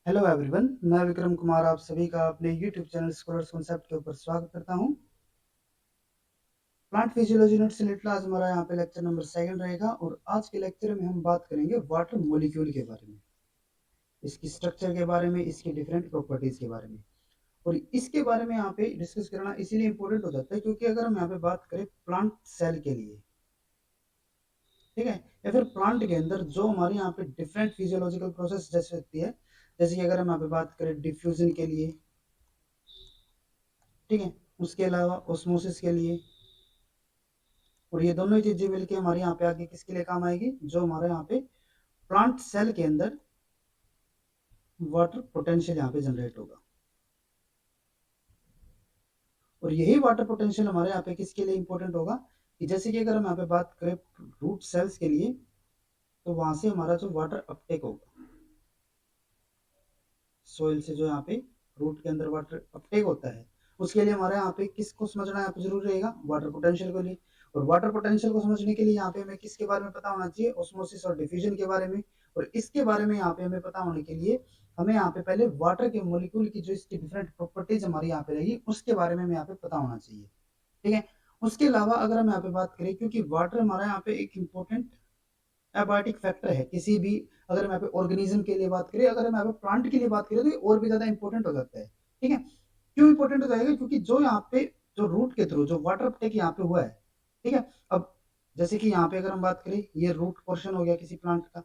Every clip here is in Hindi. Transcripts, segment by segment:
हेलो एवरीवन, मैं विक्रम कुमार आप सभी का अपने यूट्यूब चैनल स्कॉलर्स कॉन्सेप्ट के ऊपर स्वागत करता हूं। प्लांट फिजियोलॉजी यूनिट से रिलेटेड आज हमारा यहाँ पे लेक्चर नंबर 2 रहेगा और आज के लेक्चर में हम बात करेंगे वाटर मॉलिक्यूल के बारे में, इसकी स्ट्रक्चर के बारे में, इसकी डिफरेंट प्रॉपर्टीज के बारे में। और इसके बारे में यहाँ पे डिस्कस करना इसीलिए इम्पोर्टेंट हो जाता है क्योंकि अगर हम यहाँ पे बात करें प्लांट सेल के लिए, ठीक है, या फिर प्लांट के अंदर जो हमारे यहाँ पे डिफरेंट फिजियोलॉजिकल प्रोसेस जैसे होती है, जैसे कि अगर हम यहाँ पे बात करें डिफ्यूजन के लिए, ठीक है, उसके अलावा ऑस्मोसिस के लिए, और ये दोनों ही चीजें मिलके हमारे यहाँ पे आगे किसके लिए काम आएगी, जो हमारे यहाँ पे प्लांट सेल के अंदर वाटर पोटेंशियल यहाँ पे जनरेट होगा। और यही वाटर पोटेंशियल हमारे यहाँ पे किसके लिए इंपॉर्टेंट होगा कि जैसे कि अगर हम यहाँ पे बात करें रूट सेल्स के लिए, तो वहां से हमारा जो वाटर अपटेक होगा सोइल से, जो यहाँ पे रूट के अंदर वाटर अपटेक होता है, उसके लिए हमारे यहाँ पे किसको समझना यहाँ पे जरूर रहेगा, वाटर पोटेंशियल को लिए। और वाटर पोटेंशियल को समझने के लिए यहाँ पे हमें किसके बारे में पता होना चाहिए, ऑस्मोसिस और डिफ्यूजन के बारे में। और इसके बारे में यहाँ पे हमें पता होने के लिए हमें यहाँ पे पहले वाटर के मोलिक्यूल की जो इसकी डिफरेंट प्रॉपर्टीज हमारी यहाँ पे रहेगी उसके बारे में हमें यहाँ पे पता होना चाहिए, ठीक है। उसके अलावा अगर हम यहाँ पे बात करें, क्योंकि वाटर हमारा यहाँ पे एक इम्पोर्टेंट एबायोटिक फैक्टर है किसी भी, अगर हम यहाँ पे ऑर्गेनिज्म के लिए बात करें, अगर हम यहाँ पे प्लांट के लिए बात करें तो ये और भी ज्यादा इंपॉर्टेंट हो जाता है, ठीक है। क्यों इंपॉर्टेंट हो जाएगा, क्योंकि जो यहाँ पे जो रूट के थ्रू जो वाटर अपटेक यहाँ पे हुआ है, ठीक है। अब जैसे कि यहाँ पे अगर हम बात करें, ये रूट पोर्शन हो गया किसी प्लांट का,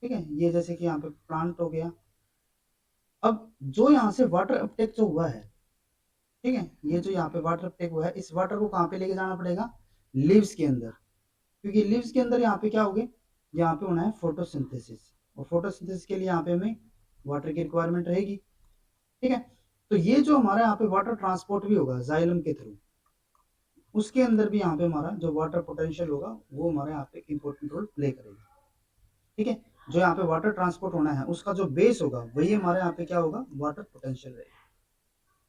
ठीक है, ये जैसे कि यहाँ पे प्लांट हो गया। अब जो यहाँ से वाटर अपटेक जो हुआ है, ठीक है, ये जो यहाँ पे वाटर अपटेक हुआ है, इस वाटर को कहाँ पे लेके जाना पड़ेगा, लीव्स के अंदर। क्योंकि लीव्स के अंदर यहाँ पे क्या हो गए, यहाँ पे होना है फोटोसिंथेसिस, और फोटोसिंथेसिस के लिए यहाँ पे हमें वाटर की रिक्वायरमेंट रहेगी, ठीक है। तो ये जो हमारा यहाँ पे वाटर ट्रांसपोर्ट भी होगा जाइलम के थ्रू, उसके अंदर भी यहाँ पे हमारा जो वाटर पोटेंशियल होगा वो हमारे यहाँ पे इंपॉर्टेंट रोल प्ले करेगा, ठीक है। जो यहाँ पे वाटर ट्रांसपोर्ट होना है उसका जो बेस होगा वही हमारे यहाँ पे क्या होगा, वाटर पोटेंशियल रहेगा,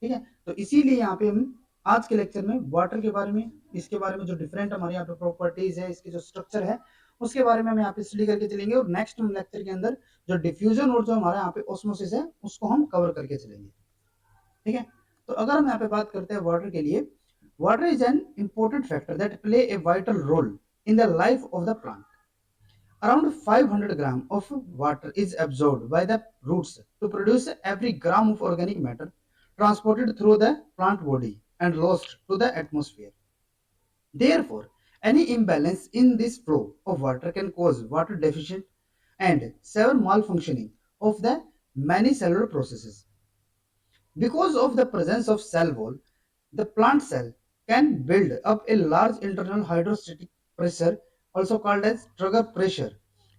ठीक है। तो इसीलिए यहाँ पे हम आज के लेक्चर में वाटर के बारे में, इसके बारे में जो डिफरेंट हमारे यहाँ पे प्रॉपर्टीज है, इसकी जो स्ट्रक्चर है उसके बारे में हम यहाँ पे स्टडी करके चलेंगे। और नेक्स्ट लेक्चर के अंदर जो डिफ्यूजन और जो हमारे यहाँ पे ऑस्मोसिस है उसको हम कवर करके चलेंगे, ठीक है। तो अगर हम यहाँ पे बात करते हैं वाटर के लिए, water is an important factor that play a vital role in the life of the plant. Around 500 grams of water is absorbed by the roots to produce every gram of organic matter transported through the plant body and lost to the atmosphere. Therefore, any imbalance in this flow of water can cause water deficit and severe malfunctioning of the many cellular processes. Because of the presence of cell wall, the plant cell can build up a large internal hydrostatic pressure, also called as trigger pressure,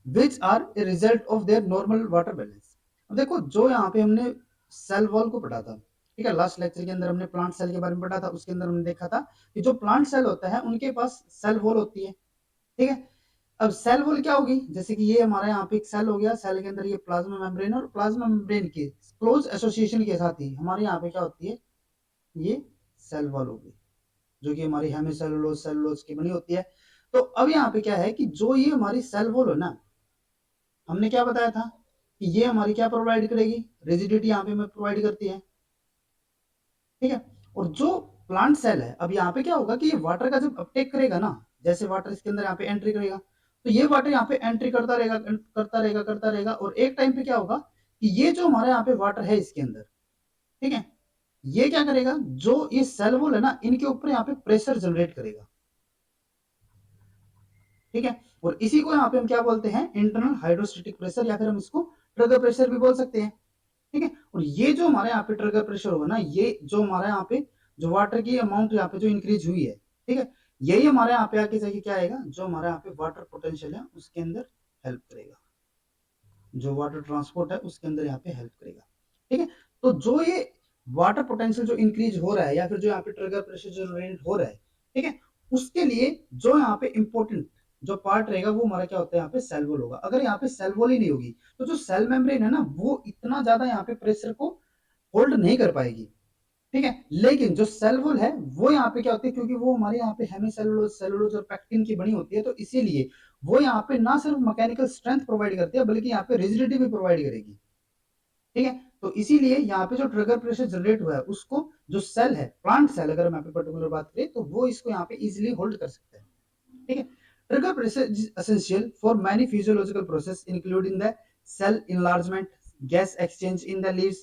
which are a result of their normal water balance. अब देखो, जो यहाँ पे हमने सेल वॉल को पढ़ा था, ठीक है, लास्ट लेक्चर के अंदर हमने प्लांट सेल के बारे में पढ़ा था, उसके अंदर हमने देखा था कि जो प्लांट सेल होता है उनके पास सेल वॉल होती है, ठीक है। अब सेल वॉल क्या होगी, जैसे कि ये हमारा यहाँ पे एक सेल हो गया, सेल के अंदर ये प्लाज्मा मेम्ब्रेन, और प्लाज्मा मेम्ब्रेन के क्लोज एसोसिएशन के साथ ही हमारे यहाँ पे क्या होती है, ये सेल वॉल होगी, जो कि हमारी हेमिसेलुलोज सेलुलोज की बनी होती है। तो अब यहाँ पे क्या है कि जो ये हमारी सेल वॉल हो ना, हमने क्या बताया था कि ये हमारी क्या प्रोवाइड करेगी, रिजिडिटी यहाँ पे हमें प्रोवाइड करती है, ठीक है। और जो प्लांट सेल है, अब यहाँ पे क्या होगा कि ये वाटर का जब अपटेक करेगा ना, जैसे वाटर इसके अंदर यहाँ पे एंट्री करेगा, तो ये वाटर यहाँ पे एंट्री करता रहेगा करता रहेगा करता रहेगा, और एक टाइम पे क्या होगा कि ये जो हमारे यहाँ पे वाटर है इसके अंदर, ठीक है, ये क्या करेगा, जो ये सेल वॉल है ना, इनके ऊपर यहाँ पे प्रेशर जनरेट करेगा, ठीक है। और इसी को यहाँ पे हम क्या बोलते हैं, इंटरनल हाइड्रोस्टेटिक प्रेशर, या फिर हम इसको ट्रिगर प्रेशर भी बोल सकते हैं, ठीक है। और ये जो हमारे यहाँ पे ट्रिगर प्रेशर होगा ना, ये जो हमारे यहाँ पे जो वाटर की अमाउंट यहाँ पे जो इंक्रीज हुई है, ठीक है, यही हमारे यहाँ पे आके जाके क्या आएगा, जो हमारे यहाँ पे वाटर पोटेंशियल है उसके अंदर हेल्प करेगा, जो वाटर ट्रांसपोर्ट है उसके अंदर यहाँ पे हेल्प करेगा, ठीक है। तो जो ये वाटर पोटेंशियल जो इंक्रीज हो रहा है, या फिर जो यहाँ पे ट्रिगर प्रेशर जो जनरेट हो रहा है, ठीक है, उसके लिए जो यहाँ पे इंपॉर्टेंट जो पार्ट रहेगा वो हमारा क्या होता है, यहाँ पे सेल वॉल होगा। अगर यहाँ पे सेल वॉल ही नहीं होगी तो जो सेल मेम्ब्रेन है ना, वो इतना ज्यादा यहाँ पे प्रेशर को होल्ड नहीं कर पाएगी, ठीक है। लेकिन जो सेल वॉल है वो यहाँ पे क्या होती है, क्योंकि वो हमारे यहाँ पे हेमिसेलुलोज सेलुलोज और पैक्टिन की बनी होती है, तो इसीलिए वो यहाँ पे ना सिर्फ मैकेनिकल स्ट्रेंथ प्रोवाइड करती है बल्कि यहाँ पे रिजिडिटी भी प्रोवाइड करेगी, ठीक है। तो इसीलिए यहाँ पे जो ट्रिगर प्रेशर जनरेट हुआ है उसको जो सेल है, प्लांट सेल अगर हम यहाँ पे पर्टिकुलर बात करें तो वो इसको यहाँ पे इजिली होल्ड कर सकते हैं। ठीक है, trigger pressure is essential for many physiological processes including the cell enlargement, gas exchange in the leaves,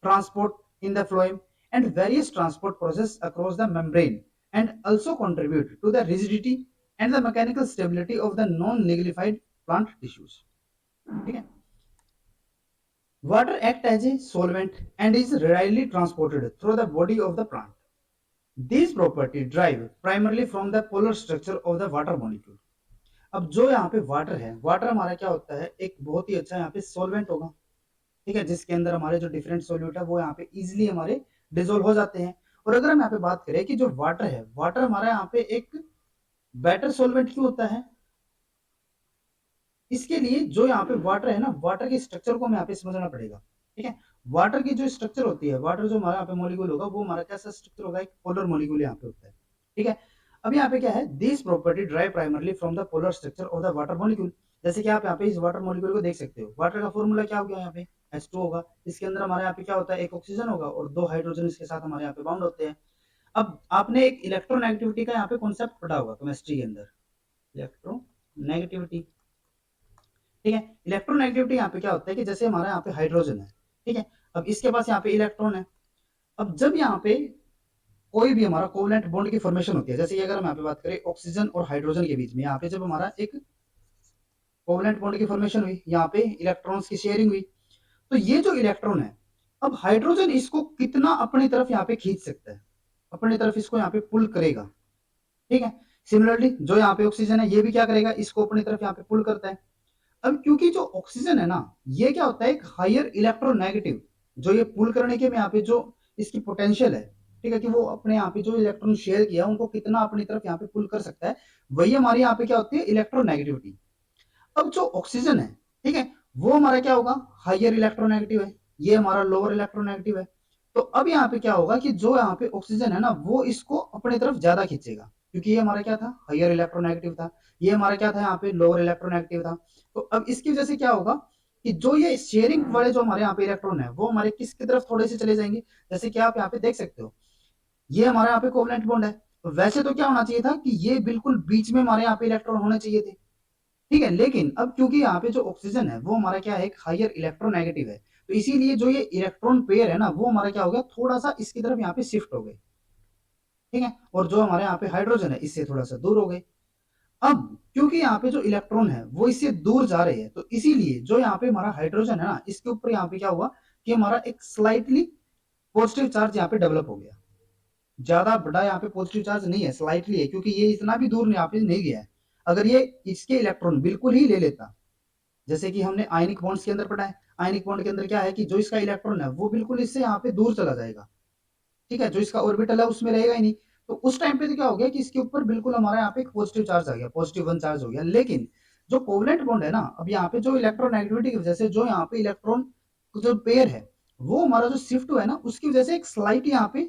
transport in the phloem, and various transport processes across the membrane, and also contribute to the rigidity and the mechanical stability of the non-liquefied plant tissues. ठीक है, water act as a solvent and is readily transported through the body of the plant. These properties derive primarily from the polar structure of the water molecule. अब जो यहाँ पे वाटर है, वाटर हमारा क्या होता है, एक बहुत ही अच्छा यहाँ पे सॉल्वेंट होगा। ठीक है, जिसके अंदर हमारे जो डिफरेंट सॉल्यूट है वो यहाँ पे इजिली हमारे डिजोल्व हो जाते हैं। और अगर हम यहाँ पे बात करें कि जो वाटर है, वाटर हमारा यहाँ पे एक बेटर सॉल्वेंट क्यों होता है, इसके लिए जो यहाँ पे वाटर है ना, वाटर के स्ट्रक्चर को हमें यहाँ पे समझना पड़ेगा। ठीक है, वाटर की जो स्ट्रक्चर होती है, वाटर जो हमारा यहाँ पे मॉलिक्यूल होगा वो हमारा कैसा स्ट्रक्चर होगा, एक पोलर मॉलिक्यूल यहाँ पे होता है। ठीक है, अब यहाँ पे क्या है, this property drive primarily from the polar structure of the water molecule. जैसे कि आप यहाँ पे इस वाटर मॉलिक्यूल को देख सकते हो, वाटर का फॉर्मूला क्या हो गया यहाँ पे, H2 होगा। इसके अंदर हमारे यहाँ पे क्या होता है, एक ऑक्सीजन होगा और 2 हाइड्रोजन इसके साथ हमारे यहाँ पे बाउंड होते हैं। अब आपने एक इलेक्ट्रोनेगेटिविटी का यहाँ पे कॉन्सेप्ट पढ़ा होगा केमिस्ट्री के अंदर, इलेक्ट्रोनेगेटिविटी। ठीक है, इलेक्ट्रोनेगेटिविटी यहाँ पे क्या होता है कि जैसे हमारा यहाँ पे हाइड्रोजन है, ठीक है, अब इसके पास यहाँ पे इलेक्ट्रॉन है। अब जब यहाँ पे कोई भी हमारा कोवलेंट बॉन्ड की फॉर्मेशन होती है, जैसे कि अगर हम यहाँ पे बात करें ऑक्सीजन और हाइड्रोजन के बीच में, यहाँ पे जब हमारा एक कोवलेंट बॉन्ड की फॉर्मेशन हुई, यहाँ पे इलेक्ट्रॉन्स की शेयरिंग हुई, तो ये जो इलेक्ट्रॉन है, अब हाइड्रोजन इसको कितना अपनी तरफ यहाँ पे खींच सकता है, अपनी तरफ इसको यहाँ पे पुल करेगा। ठीक है, सिमिलरली जो यहाँ पे ऑक्सीजन है ये भी क्या करेगा, इसको अपनी तरफ यहाँ पे पुल करता है। अब क्योंकि जो ऑक्सीजन है ना, ये क्या होता है, एक हायर इलेक्ट्रोनेगेटिव, जो ये पुल करने के में यहाँ पे जो इसकी पोटेंशियल है, ठीक है, कि वो अपने यहाँ पे जो इलेक्ट्रॉन शेयर किया उनको कितना अपनी तरफ यहाँ पे पुल कर सकता है, वही हमारी यहाँ पे क्या होती है, इलेक्ट्रोनेगेटिविटी। अब जो ऑक्सीजन है, ठीक है, वो हमारा क्या होगा, हायर इलेक्ट्रोनेगेटिव है, ये हमारा लोअर इलेक्ट्रोनेगेटिव है। तो अब यहाँ पे क्या होगा कि जो यहाँ पे ऑक्सीजन है ना, वो इसको अपनी तरफ ज्यादा खींचेगा, क्योंकि ये हमारा क्या था, हायर इलेक्ट्रोनेगेटिव था, ये हमारा क्या था, यहाँ पे लोअर इलेक्ट्रोनेगेटिव था। तो अब इसकी वजह से क्या होगा कि जो ये शेयरिंग वाले जो हमारे यहाँ पे इलेक्ट्रॉन है वो हमारे किसकी तरफ थोड़े से चले जाएंगे, जैसे कि आप यहाँ पे देख सकते हो, ये हमारे यहाँ पे कोवलेंट बॉन्ड है, तो वैसे तो क्या होना चाहिए था कि ये बिल्कुल बीच में हमारे यहाँ पे इलेक्ट्रॉन होने चाहिए थे। ठीक है, लेकिन अब क्योंकि यहाँ पे जो ऑक्सीजन है वो हमारा क्या है, एक हायर इलेक्ट्रोनेगेटिव है, तो इसीलिए जो ये इलेक्ट्रॉन पेयर है ना, वो हमारा क्या हो गया, थोड़ा सा इसकी तरफ यहाँ पे शिफ्ट हो गए। ठीक है, और जो हमारे यहाँ पे हाइड्रोजन है इससे थोड़ा सा दूर हो गए। अब क्योंकि यहाँ पे जो इलेक्ट्रॉन है वो इससे दूर जा रहे हैं, तो इसीलिए जो यहाँ पे हमारा हाइड्रोजन है ना, इसके ऊपर यहाँ पे क्या हुआ कि हमारा एक स्लाइटली पॉजिटिव चार्ज यहाँ पे डेवलप हो गया। ज्यादा बड़ा यहाँ पे पॉजिटिव चार्ज नहीं है, स्लाइटली है, क्योंकि ये इतना भी दूर यहाँ पे नहीं गया है। अगर ये इसके इलेक्ट्रॉन बिल्कुल ही ले लेता, जैसे कि हमने आयनिक बॉन्ड्स के अंदर पढ़ा है, आयनिक बॉन्ड के अंदर क्या है कि जो इसका इलेक्ट्रॉन है वो बिल्कुल इससे यहाँ पे दूर चला जाएगा। ठीक है, जो इसका ऑर्बिटल है उसमें रहेगा ही नहीं। तो उस टाइम पे तो क्या हो गया कि इसके ऊपर बिल्कुल हमारा यहाँ पे एक पॉजिटिव चार्ज आ गया, पॉजिटिव 1 चार्ज हो गया। लेकिन जो कोवलेंट बॉन्ड है ना, अब यहाँ पे जो इलेक्ट्रोनेगेटिविटी की वजह से जो यहाँ पे इलेक्ट्रॉन जो पेयर है वो हमारा जो शिफ्ट हुआ है ना, उसकी वजह से एक स्लाइट यहाँ पे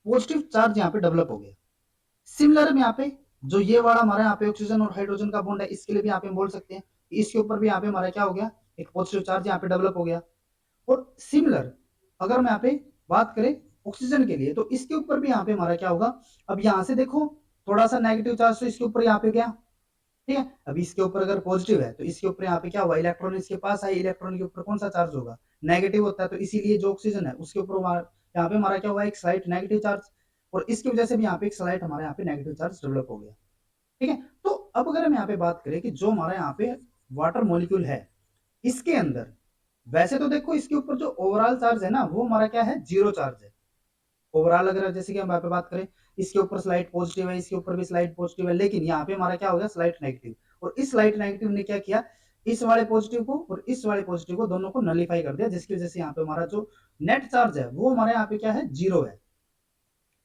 पॉजिटिव चार्ज यहाँ पे डेवलप हो गया। सिमिलर में यहाँ पे जो ये वाला हमारा यहाँ पे ऑक्सीजन और हाइड्रोजन का बॉन्ड है, इसके लिए भी यहाँ पे हम बोल सकते हैं, इसके ऊपर भी यहाँ पे हमारा क्या हो गया, एक पॉजिटिव चार्ज यहाँ पे डेवलप हो गया। और सिमिलर अगर हम यहाँ पे बात करें ऑक्सीजन के लिए, तो इसके ऊपर भी यहाँ पे हमारा क्या होगा, अब यहाँ से देखो थोड़ा सा नेगेटिव चार्ज तो इसके ऊपर यहाँ पे गया। ठीक है, अब इसके ऊपर अगर पॉजिटिव है तो इसके ऊपर यहाँ पे क्या हुआ, इलेक्ट्रॉन इसके पास है, इलेक्ट्रॉन के ऊपर कौन सा चार्ज होगा, नेगेटिव होता है, तो इसीलिए जो ऑक्सीजन है उसके ऊपर यहाँ पे हमारा क्या हुआ, एक स्लाइट नेगेटिव चार्ज, और इसकी वजह से भी यहाँ पे एक स्लाइट हमारे यहाँ पे नेगेटिव चार्ज डेवलप हो गया। ठीक है, तो अब अगर हम यहाँ पे बात करें कि जो हमारा यहाँ पे वाटर मॉलिक्यूल है, इसके अंदर वैसे तो देखो इसके ऊपर जो ओवरऑल चार्ज है ना, वो हमारा क्या है, 0 चार्ज है ओवरऑल। अगर जैसे कि हम यहाँ पे बात करें, इसके ऊपर स्लाइड पॉजिटिव है, इसके ऊपर भी स्लाइड पॉजिटिव है, लेकिन यहाँ पे हमारा क्या हो गया, स्लाइड नेगेटिव। और इस स्लाइड नेगेटिव ने क्या किया, इस वाले पॉजिटिव को और इस वाले पॉजिटिव को दोनों को नलीफाई कर दिया, जिसकी वजह से यहाँ पे हमारा जो नेट चार्ज है वो हमारे यहाँ पे क्या है, 0 है।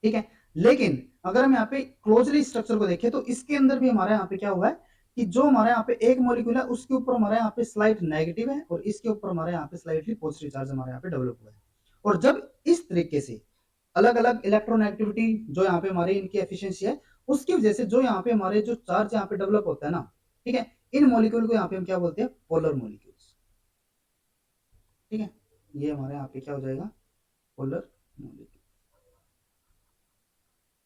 ठीक है, लेकिन अगर हम यहाँ पे क्लोजली स्ट्रक्चर को देखें तो इसके अंदर भी हमारे यहाँ पे क्या हुआ है कि जो हमारे यहाँ पे एक मॉलिक्यूल है उसके ऊपर हमारे यहाँ पे स्लाइट नेगेटिव है और इसके ऊपर हमारे यहाँ पे स्लाइटली पॉजिटिव चार्ज हमारे यहाँ पे डेवलप हुआ है। और जब इस तरीके से अलग अलग इलेक्ट्रोनेगेटिविटी जो यहाँ पे हमारी इनकी एफिशिएंसी है, उसकी वजह से जो यहाँ पे हमारे जो चार्ज यहाँ पे डेवलप होता है ना, ठीक है, इन मॉलिक्यूल को यहाँ पे हम क्या बोलते हैं, पोलर मॉलिक्यूल्स। ठीक है, ये हमारे यहाँ पे क्या हो जाएगा, पोलर मॉलिक्यूल।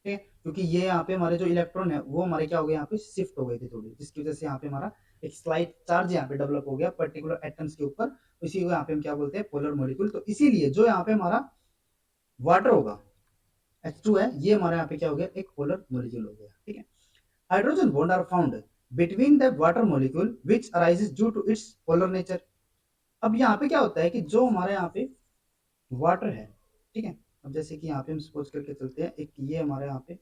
ठीक है, क्योंकि ये यहाँ पे हमारे जो इलेक्ट्रॉन है वो हमारे क्या हो गए, यहाँ पे शिफ्ट हो गए थे थोड़ी, जिसकी वजह से यहाँ पे हमारा एक स्लाइट चार्ज यहाँ पे डेवलप हो गया पर्टिकुलर एटम्स के ऊपर, इसी को यहाँ पे हम क्या बोलते हैं, पोलर मॉलिक्यूल। तो इसीलिए जो यहाँ पे हमारा वाटर होगा, H2 है, ये हमारे यहाँ पे क्या हो गया, एक पोलर मॉलिक्यूल हो गया। ठीक है, hydrogen bond are found between the water molecule which arises due to its polar nature. अब यहाँ पे क्या होता है कि जो हमारे यहाँ पे वाटर है, ठीक है, अब जैसे कि यहाँ पे हम सपोज करके चलते हैं, एक ये हमारे यहाँ पे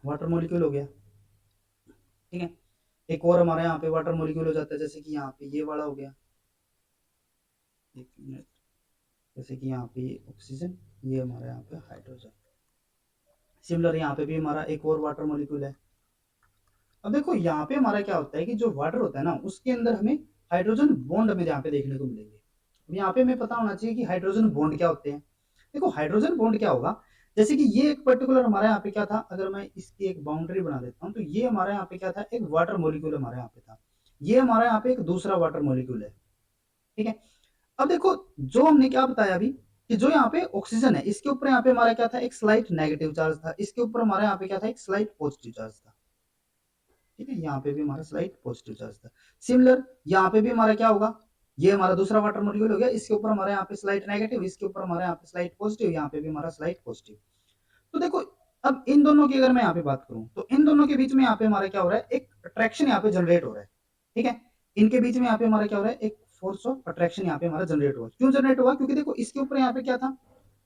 वाटर मॉलिक्यूल हो गया, ठीक है, एक और हमारे यहाँ पे वाटर मॉलिक्यूल हो जाता है, जैसे कि यहाँ पे ये वाला हो गया, एक मिनट, जैसे कि यहाँ पे ऑक्सीजन, ये हमारे यहाँ पे हाइड्रोजन। सिमिलर यहाँ पे भी हमारा एक और वाटर मॉलिक्यूल है। अब देखो यहाँ पे हमारा क्या होता है कि जो वाटर होता है ना, उसके अंदर हमें हाइड्रोजन बॉन्ड हमें यहाँ पे देखने को मिलेंगे। अब यहाँ पे हमें पता होना चाहिए कि हाइड्रोजन बॉन्ड क्या होते हैं। देखो हाइड्रोजन बॉन्ड क्या होगा, जैसे कि ये एक पर्टिकुलर हमारे यहाँ पे क्या था, अगर मैं इसकी एक बाउंड्री बना देता हूँ, तो ये हमारे यहाँ पे क्या था, एक वाटर मॉलिक्यूल हमारे यहाँ पे था, ये हमारे यहाँ पे एक दूसरा वाटर मॉलिक्यूल है। ठीक है, अब देखो जो हमने क्या बताया अभी कि जो यहाँ पे ऑक्सीजन है, इसके ऊपर यहाँ पे हमारा क्या था, एक स्लाइट नेगेटिव चार्ज था, इसके ऊपर हमारे यहाँ पे क्या था, एक स्लाइट पॉजिटिव चार्ज था। ठीक है, यहाँ पे भी हमारा स्लाइट पॉजिटिव चार्ज था। सिमिलर यहाँ पे भी हमारा क्या होगा, ये हमारा दूसरा वाटर मॉलिक्यूल हो गया, इसके ऊपर हमारे यहाँ पे स्लाइट नेगेटिव, इसके ऊपर हमारे यहाँ पे स्लाइट पॉजिटिव, यहाँ पे भी हमारा स्लाइट पॉजिटिव। तो देखो अब इन दोनों की अगर मैं यहाँ पे बात करूं, तो इन दोनों के बीच में यहाँ पे हमारा क्या हो रहा है, एक अट्रैक्शन यहाँ पे जनरेट हो रहा है। ठीक है, इनके बीच में यहाँ पे हमारा क्या हो रहा है, एक फोर्स ऑफ अट्रैक्शन यहाँ पे हमारा जनरेट हुआ। क्यों जनरेट हुआ, क्योंकि देखो इसके ऊपर यहाँ पे क्या था,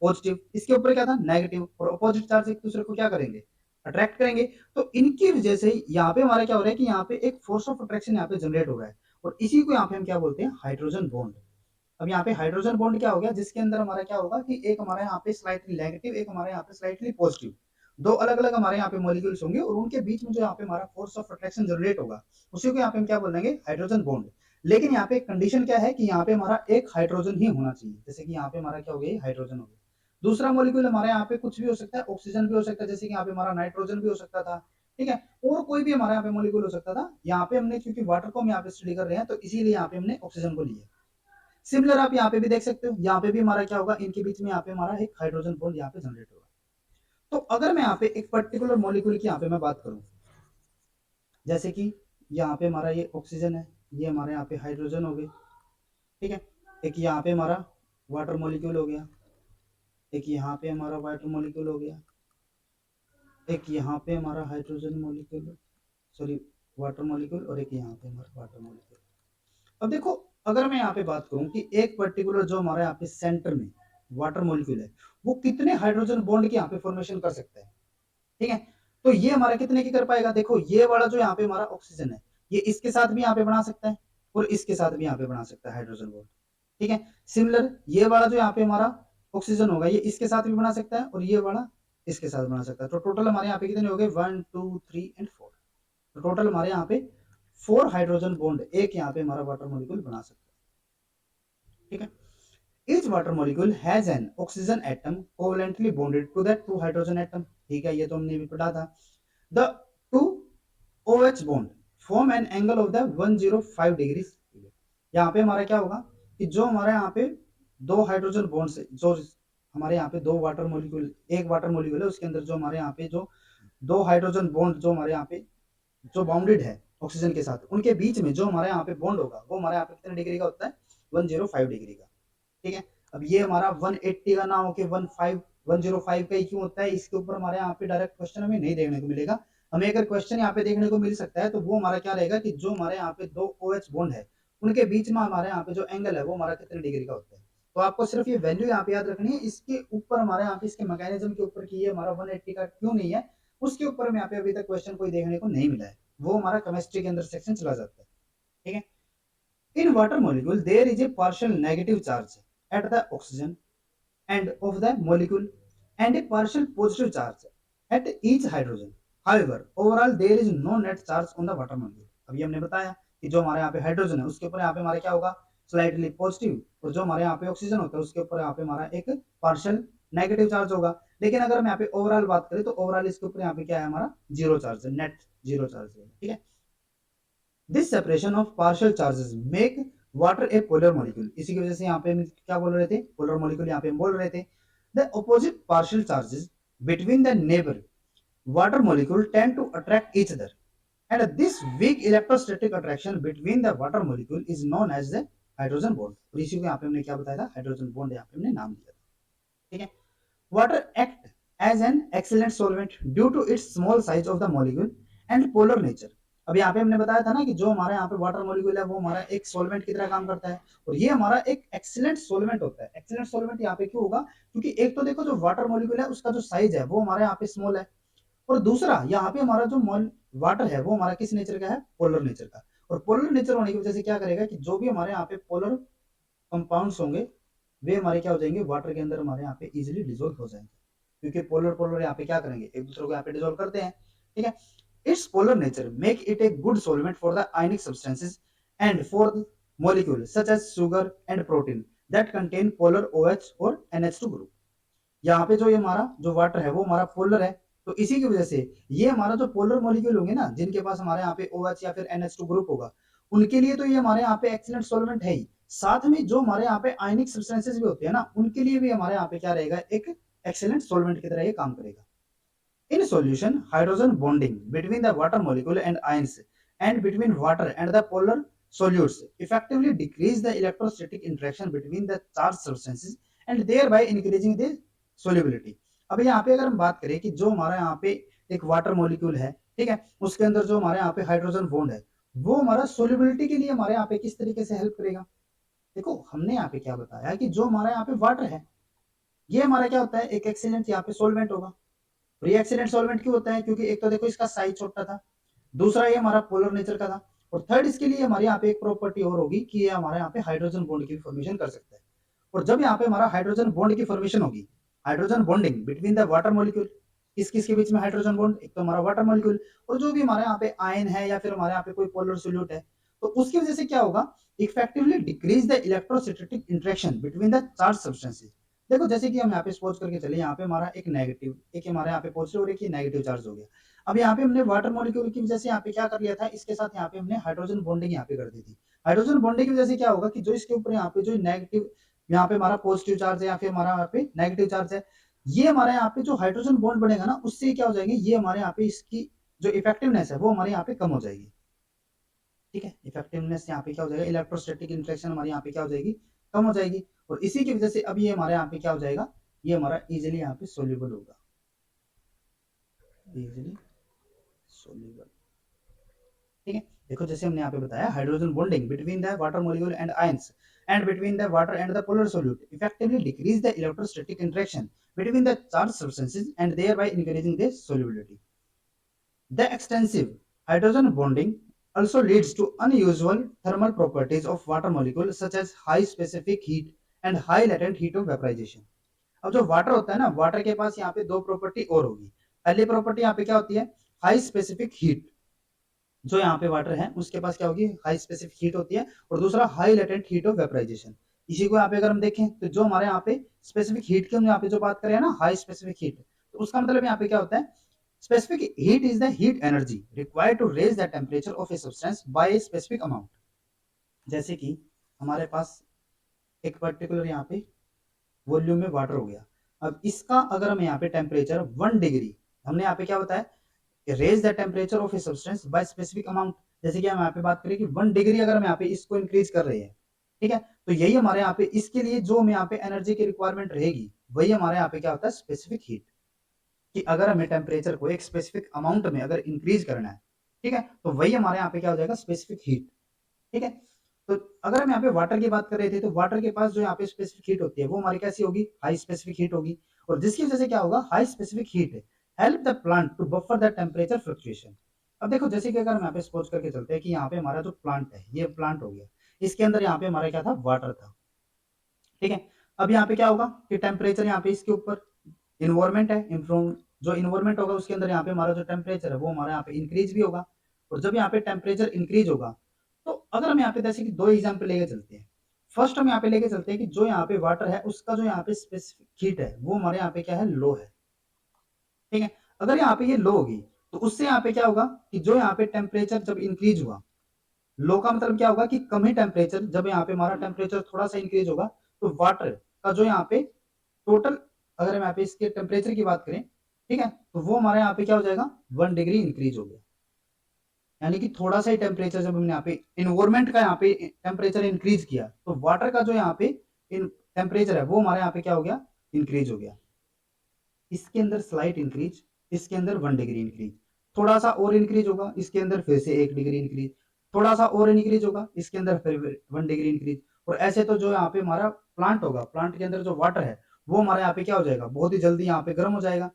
पॉजिटिव, इसके ऊपर क्या था, नेगेटिव, और अपोजिट चार्ज एक दूसरे को क्या करेंगे, अट्रैक्ट करेंगे। तो इनकी वजह से यहाँ पे हमारा क्या हो रहा है कि यहाँ पे एक फोर्स ऑफ अट्रैक्शन यहाँ पे जनरेट हो रहा है, और इसी को यहाँ पे हम क्या बोलते हैं, हाइड्रोजन बॉन्ड। अब यहाँ पे हाइड्रोजन बॉन्ड क्या हो गया, जिसके अंदर हमारा क्या होगा कि एक हमारे यहाँ पे स्लाइटली नेगेटिव, एक हमारे यहाँ पे स्लाइटली पॉजिटिव, दो अलग अलग हमारे यहाँ पे मॉलिक्यूल्स होंगे, और उनके बीच में जो यहाँ पे हमारा फोर्स ऑफ अट्रैक्शन जनरेट होगा, उसी को यहाँ पे हम क्या बोलेंगे, हाइड्रोजन बॉन्ड। लेकिन यहाँ पे कंडीशन क्या है कि यहाँ पे हमारा एक हाइड्रोजन ही होना चाहिए, जैसे कि यहाँ पे हमारा क्या हो गया, हाइड्रोजन हो गया। दूसरा मॉलिक्यूल हमारे यहाँ पे कुछ भी हो सकता है, ऑक्सीजन भी हो सकता है, जैसे कि यहाँ पे हमारा नाइट्रोजन भी हो सकता था। ठीक है, और कोई भी हमारे यहाँ पे मॉलिक्यूल हो सकता था। यहाँ पे हमने क्योंकि वाटर को हम यहाँ पे स्टडी कर रहे हैं, तो इसीलिए यहाँ पे हमने ऑक्सीजन को लिया। सिमिलर आप यहाँ पे भी देख सकते हो, यहाँ पे भी हमारा क्या होगा, इनके बीच में यहाँ पे हमारा एक हाइड्रोजन बॉन्ड यहाँ पे जनरेट होगा। तो अगर मैं यहाँ पे एक पर्टिकुलर मॉलिक्यूल की यहाँ पे मैं बात करूं, जैसे कि यहाँ पे हमारा ये ऑक्सीजन है, ये हमारे यहाँ पे हाइड्रोजन हो गए। ठीक है, एक यहाँ पे हमारा वाटर मॉलिक्यूल हो गया, एक यहाँ पे हमारा वाटर मॉलिक्यूल हो गया, एक यहाँ पे हमारा hydrogen molecule, sorry water molecule, और एक यहाँ पे हमारा वाटर मॉलिक्यूल। अब देखो अगर मैं यहाँ पे बात करूं कि एक पर्टिकुलर जो हमारे यहाँ पे सेंटर में वाटर मॉलिक्यूल है, वो कितने हाइड्रोजन बॉन्ड के यहाँ पे फॉर्मेशन कर सकता है। ठीक है, तो ये हमारा कितने की कर पाएगा, देखो ये वाला जो यहाँ पे हमारा ऑक्सीजन है, ये इसके साथ भी यहाँ पे बना सकता है, और इसके साथ भी यहाँ पे बना सकता है हाइड्रोजन बॉन्ड। ठीक है, सिमिलर ये वाला जो यहाँ पे हमारा ऑक्सीजन होगा, ये इसके साथ भी बना सकता है, और ये वाला इसके साथ बना सकता है। तो टोटल हमारे यहाँ पे कितने हो गए, 1 2 3 एंड 4। तो टोटल हमारे यहाँ पे 4 हाइड्रोजन बॉन्ड एक यहाँ पे हमारा वाटर मॉलिक्यूल बना सकता है। ठीक है, each water molecule has an oxygen atom covalently bonded to that 2 hydrogen atom। ठीक है, ये तो हमने भी पढ़ा था। the 2 OH bond form an angle of the 105 degrees। यहाँ पे हमारा क्या होगा कि जो हमारे यहाँ पे दो हाइड्रोजन बॉन्ड से, जो हमारे यहाँ पे दो वाटर मॉलिक्यूल, एक वाटर मॉलिक्यूल है, उसके अंदर जो हमारे यहाँ पे जो दो हाइड्रोजन बॉन्ड जो हमारे यहाँ पे जो बाउंडेड है ऑक्सीजन के साथ, उनके बीच में जो हमारे यहाँ पे बॉन्ड होगा, वो हमारे यहाँ पे कितने डिग्री का होता है, 105 डिग्री का। ठीक है, अब ये हमारा 180 का ना हो के 105 का ही क्यों होता है, इसके ऊपर हमारे यहाँ पे डायरेक्ट क्वेश्चन हमें नहीं देखने को मिलेगा। हमें अगर क्वेश्चन यहाँ पे देखने को मिल सकता है, तो वो हमारा क्या रहेगा कि जो हमारे यहाँ पे दो OH बॉन्ड है, उनके बीच में हमारे यहाँ पे जो एंगल है, वो हमारा कितने डिग्री का होता है। तो आपको सिर्फ ये वैल्यू यहाँ पे याद रखनी है, इसके ऊपर हमारे यहाँ पे इसके मैकेनिज्म के ऊपर की ये हमारा 180 का क्यों नहीं है, उसके ऊपर में यहाँ पे अभी तक क्वेश्चन कोई देखने को नहीं मिला है, वो हमारा केमिस्ट्री के अंदर सेक्शन चला जाता है। ठीक है, in water molecule there is a partial negative charge at the oxygen end of the molecule and a partial positive charge at each hydrogen। however overall there is no net charge on the water molecule। अभी हमने बताया कि जो हमारे यहाँ पे हाइड्रोजन है, उसके ऊपर यहाँ पे हमारा क्या होगा, स्लाइटली पॉजिटिव, और जो हमारे यहाँ पे ऑक्सीजन होता है, उसके ऊपर यहाँ पे हमारा एक पार्शियल नेगेटिव चार्ज होगा। लेकिन अगर हम यहाँ पे ओवरऑल बात करें, तो ओवरऑल इसके ऊपर यहाँ पे क्या है, हमारा जीरो चार्ज है, नेट जीरो चार्ज है। ठीक है, this separation of partial charges make water A polar molecule, इसी की वजह से यहाँ पे हम क्या बोल रहे थे, पोलर मॉलिक्यूल यहाँ पे हम बोल रहे थे। The opposite partial charges between the neighbour water molecule tend to attract each other, and this weak electrostatic attraction between the water molecule is known as the hydrogen bond। और इसी को यहाँ पे हमने क्या बताया था, हाइड्रोजन बॉन्ड यहाँ पे हमने नाम दिया था। ठीक है, water act as an excellent solvent due to its small size of the molecule and polar nature। अब यहाँ पे हमने बताया था ना कि जो हमारे यहाँ पे वाटर मॉलिक्यूल है वो हमारा एक सॉल्वेंट की तरह काम करता है, और ये हमारा एक एक्सीलेंट सॉल्वेंट होता है। एक्सीलेंट सॉल्वेंट यहाँ पे क्यों होगा, क्योंकि एक तो देखो जो वाटर मॉलिक्यूल है उसका जो साइज है वो हमारे यहाँ पे स्मॉल है, और दूसरा यहाँ पे हमारा जो वाटर है वो हमारा किस नेचर का है, पोलर नेचर का। और पोलर नेचर होने की वजह से क्या करेगा कि जो भी हमारे यहाँ पे पोलर कंपाउंड्स होंगे वे हमारे क्या हो जाएंगे, वाटर के अंदर हमारे यहाँ पे इजिली डिजोल्व हो जाएंगे, क्योंकि पोलर पोलर यहाँ पे क्या करेंगे, एक दूसरे को यहाँ पे डिजोल्व करते हैं। ठीक है, it's polar nature make it a good solvent for the ionic substances and for molecule such as sugar and protein that contain polar OH और NH2 group। यहाँ पे जो ये हमारा जो वाटर है वो हमारा पोलर है, तो इसी की वजह से ये हमारा जो पोलर मॉलिक्यूल होंगे ना, जिनके पास हमारे यहाँ पे OH या फिर NH2 ग्रुप होगा, उनके लिए तो ये हमारे यहाँ पे एक्सीलेंट सॉल्वेंट है ही, साथ में जो हमारे यहाँ पे आयनिक सब्सटेंसेस भी होते हैं ना, उनके लिए भी हमारे यहाँ पे क्या रहेगा, एक एक्सीलेंट सॉल्वेंट की तरह ये काम करेगा। In solution, hydrogen bonding between the water molecule and ions and between water and the polar solutes effectively decrease the electrostatic interaction between the charged substances and thereby increasing the solubility। अब यहाँ पे अगर हम बात करें कि जो हमारा यहाँ पे एक वाटर मॉलिक्यूल है, ठीक है, उसके अंदर जो हमारे यहाँ पे हाइड्रोजन बॉन्ड है वो हमारा सोल्युबिलिटी के लिए हमारे यहाँ पे किस तरीके से हेल्प करेगा। देखो हमने यहाँ पे क्या बताया कि जो हमारा यहाँ पे वाटर है ये हमारा क्या होता है, एक एक्सीलेंट यहाँ पे सोल्वेंट होगा। और ये एक्सीलेंट सॉल्वेंट क्यों होता है, क्योंकि एक तो देखो इसका साइज छोटा था, दूसरा ये हमारा पोलर नेचर का था, और थर्ड इसके लिए हमारे यहाँ पे एक प्रॉपर्टी और होगी कि ये हमारे यहाँ पे हाइड्रोजन बॉन्ड की फॉर्मेशन कर सकता है। और जब यहाँ पे हमारा हाइड्रोजन बॉन्ड की फॉर्मेशन होगी, hydrogen bonding between the water molecule, किस किस के बीच में हाइड्रोजन बॉन्ड, एक तो हमारा वाटर मॉलिक्यूल और जो भी हमारे यहाँ पे आयन है या फिर हमारे यहाँ पे कोई पोलर सोल्यूट है, तो उसकी वजह से क्या होगा, effectively decrease the electrostatic interaction between the charge substances. देखो जैसे कि हम यहाँ पे सपोज करके चले, यहाँ पे हमारा एक नेगेटिव, एक हमारे यहाँ पे पॉजिटिव और एक ही नेगेटिव चार्ज हो गया। अब यहाँ पे हमने वाटर मॉलिक्यूल की वजह से यहाँ पे क्या कर लिया था, इसके साथ यहाँ पे हमने हाइड्रोजन बॉन्डिंग यहाँ पे कर दी थी। हाइड्रोजन बॉन्डिंग की वजह से क्या होगा कि जो इसके ऊपर यहाँ पे जो नेगेटिव, यहाँ पे हमारा पॉजिटिव चार्ज है या फिर हमारा यहाँ पे नेगेटिव चार्ज है, ये हमारे यहाँ पे जो हाइड्रोजन बॉन्ड बनेगा ना, उससे क्या हो जाएंगे, ये हमारे यहाँ पे इसकी जो इफेक्टिवनेस है वो हमारे यहाँ पे कम हो जाएगी। ठीक है, इफेक्टिवनेस यहाँ पे क्या हो जाएगा, इलेक्ट्रोस्टैटिक इंटरेक्शन हमारे यहाँ पे क्या हो जाएगी, कम हो जाएगी, और इसी की वजह से अब ये हमारे यहाँ पे क्या हो जाएगा, ये हमारा इजीली यहाँ पे सोल्यूबल होगा, इजीली सोल्यूबल। ठीक है, देखो जैसे हमने यहाँ पे बताया, hydrogen bonding between the water molecule and ions and between the water and the polar solute effectively decrease the electrostatic interaction between the charged substances and thereby increasing their solubility। The extensive hydrogen bonding also leads to unusual thermal properties of water molecules such as high specific heat and high latent heat of vaporization। अब जो वाटर होता है ना, वाटर के पास यहाँ पे दो प्रॉपर्टी और होगी। पहली प्रॉपर्टी यहाँ पे क्या होती है, हाई स्पेसिफिक हीट, जो यहाँ पे वाटर है उसके पास क्या होगी, हाई स्पेसिफिक हीट होती है, और दूसरा high latent heat of vaporization. इसी को यहाँ पे अगर हम देखें तो जो हमारे यहाँ पे स्पेसिफिक हीट की हम यहाँ पे जो बात करें ना, हाई स्पेसिफिक हीट, तो उसका मतलब यहाँ पे क्या होता है, specific heat is the heat energy required to raise the temperature of a substance by a specific amount. जैसे कि हमारे पास एक पर्टिकुलर यहाँ पे वॉल्यूम में वाटर हो गया, अब इसका अगर हम यहाँ पे टेम्परेचर 1 डिग्री, हमने यहाँ पे क्या बताया, raise the temperature of a substance by specific amount. जैसे कि हम यहाँ पे बात करें कि 1 डिग्री अगर हम यहाँ पे इसको इंक्रीज कर रहे हैं, ठीक है, तो यही हमारे यहाँ पे इसके लिए जो हमें यहाँ पे एनर्जी की रिक्वायरमेंट रहेगी, वही हमारे यहाँ पे क्या होता है, स्पेसिफिक हीट। कि अगर हमें टेम्परेचर को एक स्पेसिफिक अमाउंट में अगर इंक्रीज करना है, ठीक है, तो वही हमारे यहाँ पे क्या हो जाएगा, स्पेसिफिक हीट। ठीक है, तो अगर हम यहाँ पे वाटर की बात कर रहे थे, तो वाटर के पास जो यहाँ पे स्पेसिफिक हीट होती है वो हमारी कैसी होगी, हाई स्पेसिफिक हीट होगी, और जिसकी वजह से क्या होगा, high specific heat help the plant to buffer the temperature fluctuation. अब देखो जैसे कि अगर हम यहाँ पे सपोज करके चलते हैं कि यहाँ पे हमारा जो प्लांट है, ये प्लांट हो गया, इसके अंदर यहाँ पे हमारा क्या था, वाटर था। ठीक है, अब यहाँ पे क्या होगा कि टेम्परेचर यहाँ पे इसके ऊपर इन्वायरमेंट है, इम्प्रूव जो इन्वायरमेंट होगा उसके अंदर यहाँ पे हमारा जो टेम्परेचर है वो हमारा यहाँ पे इंक्रीज भी होगा। और जब यहाँ पे टेम्परेचर इंक्रीज होगा, तो अगर हम यहाँ पे जैसे कि दो एग्जाम्पल लेके चलते हैं, फर्स्ट हम यहाँ पे लेके चलते हैं कि जो यहाँ पे वाटर है उसका जो यहाँ पे स्पेसिफिक हीट है वो हमारे यहाँ पे क्या है, लो है। ठीक है, अगर यहाँ पे ये लो होगी तो उससे यहाँ पे क्या होगा कि जो यहाँ पे टेम्परेचर जब इंक्रीज हुआ, लो का मतलब क्या होगा कि कम ही टेम्परेचर, जब यहाँ पे हमारा टेम्परेचर थोड़ा सा इंक्रीज होगा तो वाटर का जो यहाँ पे टोटल, अगर हम यहाँ पे इसके टेम्परेचर की बात करें, ठीक है, तो वो हमारे यहाँ पे क्या हो जाएगा, 1 डिग्री इंक्रीज हो गया। यानी कि थोड़ा सा ही टेम्परेचर जब हमने यहाँ पे इन्वायरमेंट का यहाँ पे टेम्परेचर इंक्रीज किया तो वाटर का जो यहाँ पे टेम्परेचर है वो हमारे यहाँ पे क्या हो गया, इंक्रीज हो गया। इसके अंदर स्लाइट इंक्रीज, इसके अंदर 1 डिग्री इंक्रीज, थोड़ा सा और इंक्रीज होगा, इसके अंदर फिर से 1 डिग्री इंक्रीज, थोड़ा सा और इंक्रीज होगा, इसके अंदर फिर 1 डिग्री इंक्रीज। और ऐसे तो जो यहाँ पे हमारा प्लांट होगा, प्लांट के अंदर जो वाटर है वो हमारे यहाँ पे क्या हो जाएगा, बहुत ही जल्दी यहाँ पे गर्म हो जाएगा,